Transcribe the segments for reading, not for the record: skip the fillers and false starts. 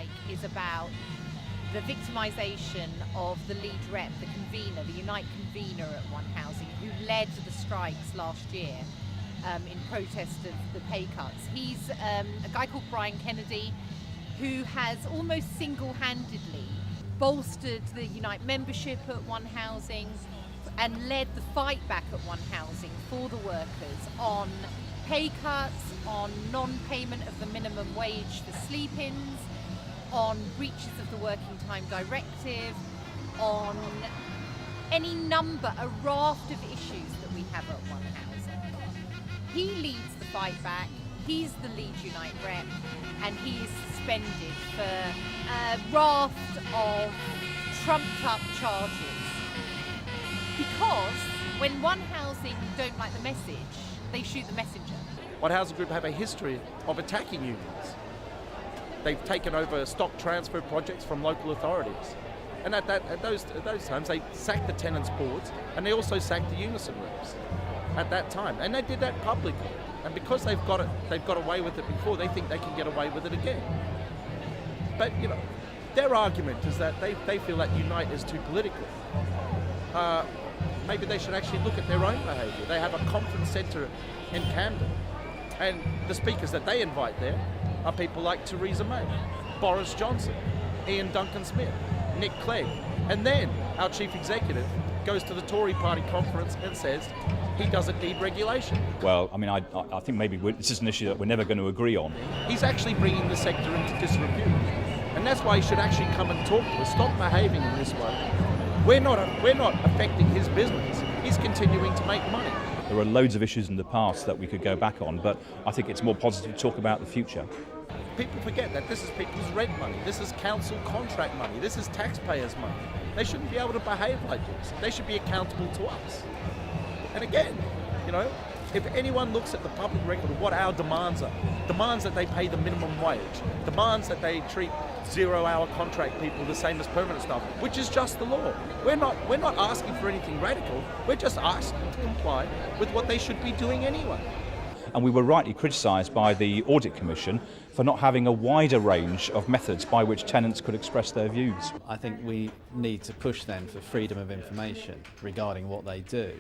strike is about the victimisation of the lead rep, the convener, the UNITE convener at One Housing, who led the strikes last year in protest of the pay cuts. He's a guy called Bryan Kennedy, who has almost single-handedly bolstered the UNITE membership at One Housing and led the fight back at One Housing for the workers on pay cuts, on non-payment of the minimum wage for sleep-ins, on breaches of the Working Time Directive, on any number, a raft of issues that we have at One Housing. He leads the fight back, he's the lead UNITE rep, and he is suspended for a raft of trumped-up charges. Because when One Housing don't like the message, they shoot the messenger. One Housing Group have a history of attacking unions. They've taken over stock transfer projects from local authorities. And at those times, they sacked the tenants' boards and they also sacked the unison reps at that time. And they did that publicly. And because they've got away with it before, they think they can get away with it again. But, you know, their argument is that they feel that UNITE is too political. Maybe they should actually look at their own behaviour. They have a conference centre in Camden. And the speakers that they invite there are people like Theresa May, Boris Johnson, Ian Duncan Smith, Nick Clegg. And then our chief executive goes to the Tory party conference and says he doesn't need regulation. Well, I mean, I think maybe this is an issue that we're never going to agree on. He's actually bringing the sector into disrepute. And that's why he should actually come and talk to us, stop behaving in this way. We're not affecting his business. He's continuing to make money. There are loads of issues in the past that we could go back on, but I think it's more positive to talk about the future. People forget that this is people's rent money, this is council contract money, this is taxpayers' money. They shouldn't be able to behave like this. They should be accountable to us. And again, you know, if anyone looks at the public record of what our demands are, demands that they pay the minimum wage, demands that they treat 0-hour contract people the same as permanent staff, which is just the law. We're not asking for anything radical, we're just asking to comply with what they should be doing anyway. And we were rightly criticised by the Audit Commission for not having a wider range of methods by which tenants could express their views. I think we need to push them for freedom of information regarding what they do.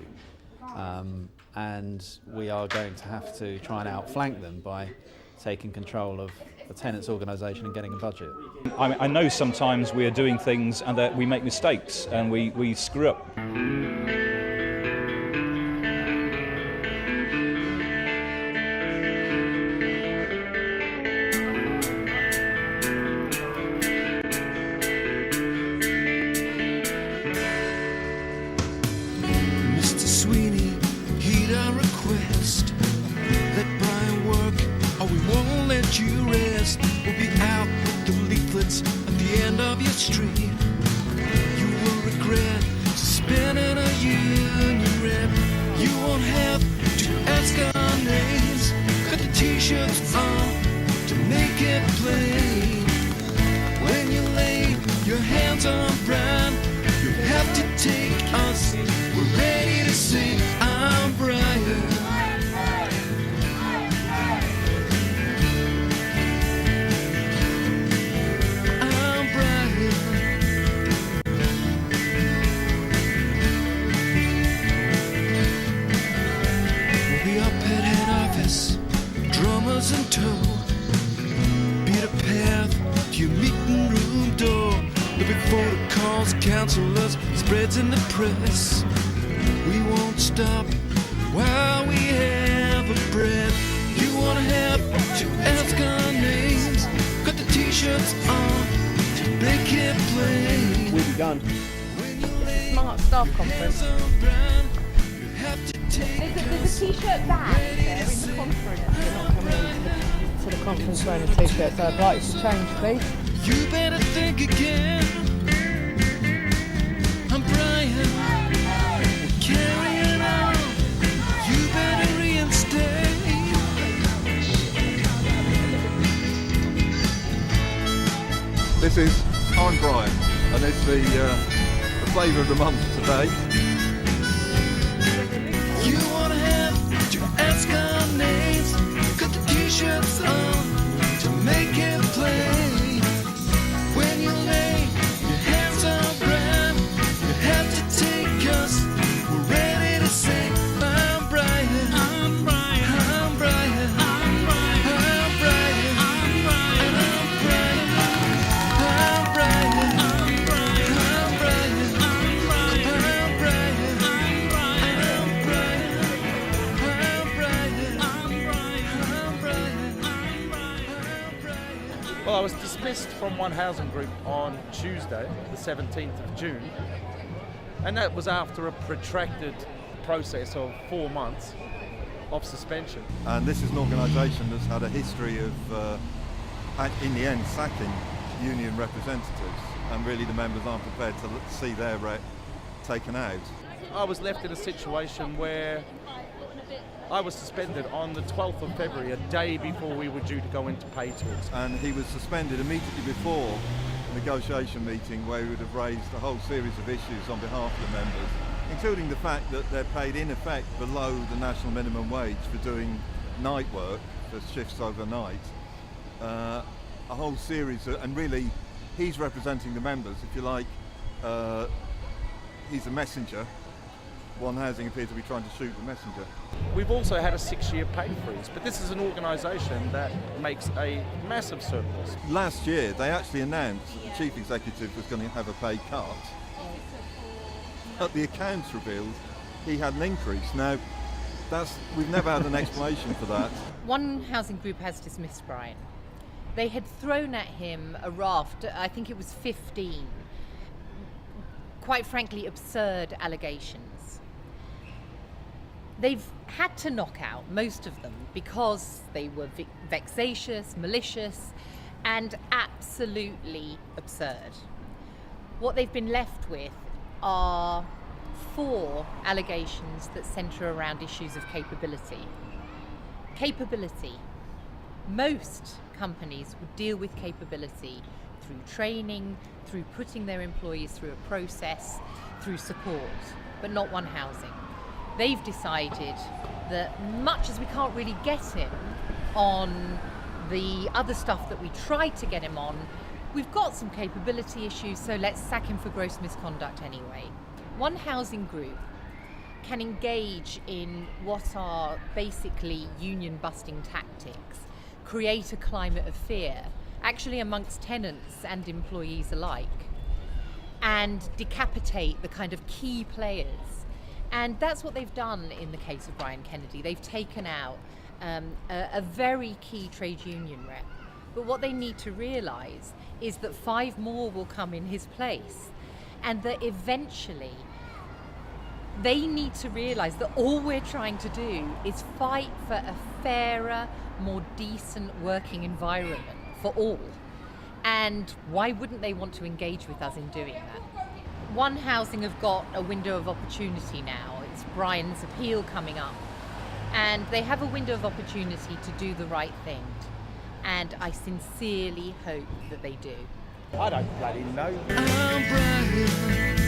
And we are going to have to try and outflank them by taking control of the tenants' organisation and getting a budget. I know sometimes we are doing things and that we make mistakes and we screw up. You rest. We'll be out with the leaflets at the end of your street. You will regret spending a union rep. You won't have to ask our names. Got the t-shirts on to make it plain. When you lay your hands on Bryan, you have to take us. We're ready to sing. I'm Bryan. Drummers in tow, beat a path to your meeting room door. There'll be protocols, counselors, spreads in the press. We won't stop while we have a breath. You wanna have to ask our names. Got the t-shirts on to make it plain. We've begun. Smart Staff Conference. There's a t-shirt bag there in the conference. You're not coming to the conference wearing a t-shirt, so I'd like to change, please. You better think again. I'm Bryan. We're carrying on. You better reinstate. This is I'm Bryan, and it's the flavour of the month today. You wanna have to ask our names. Got the t-shirts on to make it plain. Well, I was dismissed from One Housing Group on Tuesday, the 17th of June, and that was after a protracted process of 4 months of suspension. And this is an organisation that's had a history of, in the end, sacking union representatives, and really the members aren't prepared to see their rep taken out. I was left in a situation where I was suspended on the 12th of February, a day before we were due to go into pay talks. And he was suspended immediately before a negotiation meeting where he would have raised a whole series of issues on behalf of the members, including the fact that they're paid in effect below the national minimum wage for doing night work, for shifts overnight. A whole series of, and really he's representing the members, if you like. He's a messenger. One Housing appears to be trying to shoot the messenger. We've also had a 6-year pay freeze, but this is an organisation that makes a massive surplus. Last year they actually announced that the chief executive was going to have a pay cut. At the accounts revealed he had an increase. Now, we've never had an explanation for that. One Housing Group has dismissed Bryan. They had thrown at him a raft, I think it was 15, quite frankly absurd allegations. They've had to knock out most of them because they were vexatious, malicious, and absolutely absurd. What they've been left with are 4 allegations that centre around issues of capability. Capability. Most companies would deal with capability through training, through putting their employees through a process, through support, but not One Housing. They've decided that much as we can't really get him on the other stuff that we tried to get him on, we've got some capability issues, so let's sack him for gross misconduct anyway. One Housing Group can engage in what are basically union-busting tactics, create a climate of fear, actually amongst tenants and employees alike, and decapitate the kind of key players. And that's what they've done in the case of Bryan Kennedy. They've taken out a very key trade union rep. But what they need to realise is that 5 more will come in his place, and that eventually they need to realise that all we're trying to do is fight for a fairer, more decent working environment for all. And why wouldn't they want to engage with us in doing that? One Housing have got a window of opportunity now. It's Bryan's appeal coming up. And they have a window of opportunity to do the right thing. And I sincerely hope that they do. I don't bloody know. I'm Bryan.